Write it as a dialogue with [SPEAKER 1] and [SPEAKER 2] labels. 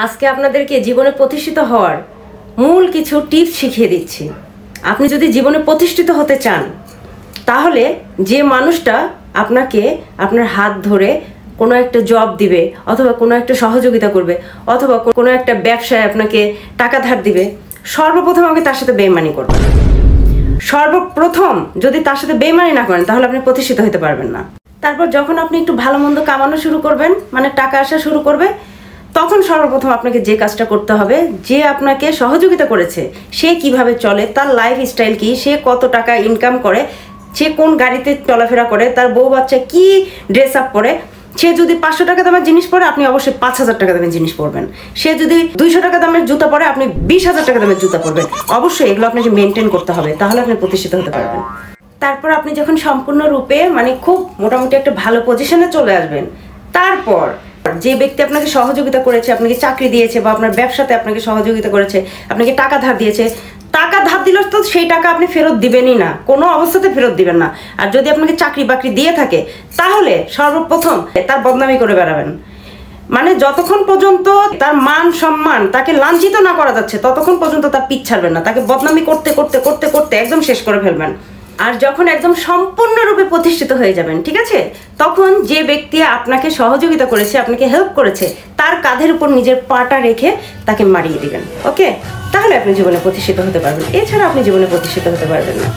[SPEAKER 1] আজকে আপনাদেরকে জীবনে প্রতিষ্ঠিত হওয়ার মূল কিছু টিপস শিখিয়ে দিচ্ছি। আপনি যদি জীবনে প্রতিষ্ঠিত হতে চান তাহলে যে মানুষটা আপনাকে আপনার হাত ধরে কোনো একটা জব দিবে অথবা কোনো একটা সহযোগিতা করবে অথবা কোনো একটা ব্যবসায় আপনাকে টাকা ধার দিবে, সর্বপ্রথম আমাকে তার সাথে বেইমানি করবেন। সর্বপ্রথম যদি তার সাথে বেইমানি না করেন তাহলে আপনি প্রতিষ্ঠিত হতে পারবেন না। তারপর যখন আপনি একটু ভালো মন্দ কামানো শুরু করবেন, মানে টাকা আসা শুরু করবে, তখন সর্বপ্রথম আপনাকে যে কাজটা করতে হবে, যে আপনাকে সহযোগিতা করেছে সে কিভাবে চলে, তার লাইফ স্টাইল কি, সে কত টাকা ইনকাম করে, সে কোন গাড়িতে চলাফেরা করে, তার বউ বাচ্চা কি ড্রেস আপ করে। সে যদি 500 টাকা দামের জিনিস পরে আপনি অবশ্যই 5000 টাকা দামের জিনিস পরবেন। সে যদি 200 টাকা দামের জুতা পরে আপনি 20,000 টাকা দামের জুতা পরবেন। অবশ্যই এগুলো আপনাকে মেনটেন করতে হবে, তাহলে আপনি প্রতিষ্ঠিত হতে পারবেন। তারপর আপনি যখন সম্পূর্ণরূপে মানে খুব মোটামুটি একটা ভালো পজিশনে চলে আসবেন, তারপর যে ব্যক্তি আপনাকে সহযোগিতা করেছে, আপনাকে চাকরি দিয়েছে বা আপনার ব্যবসাতে আপনাকে সহযোগিতা করেছে, আপনাকে টাকা ধার দিয়েছে, টাকা ধার দিলে তো সেই টাকা আপনি ফেরত দিবেনই না, কোনো অবস্থাতে ফেরত দিবেন না। আর যদি আপনাকে চাকরি বাকরি দিয়ে থাকে তাহলে সর্বপ্রথম তার বদনামি করে বেড়াবেন। মানে যতক্ষণ পর্যন্ত তার মান সম্মান তাকে লাঞ্ছিত না করা যাচ্ছে ততক্ষণ পর্যন্ত তার পিছ ছাড়বেন না, তাকে বদনামি করতে করতে করতে করতে একদম শেষ করে ফেলবেন। আর যখন একদম সম্পূর্ণরূপে প্রতিষ্ঠিত হয়ে যাবেন, ঠিক আছে, তখন যে ব্যক্তি আপনাকে সহযোগিতা করেছে, আপনাকে হেল্প করেছে, তার কাঁধের উপর নিজের পাটা রেখে তাকে মারিয়ে দিবেন। ওকে, তাহলে আপনি জীবনে প্রতিষ্ঠিত হতে পারবেন, এছাড়া আপনি জীবনে প্রতিষ্ঠিত হতে পারবেন না।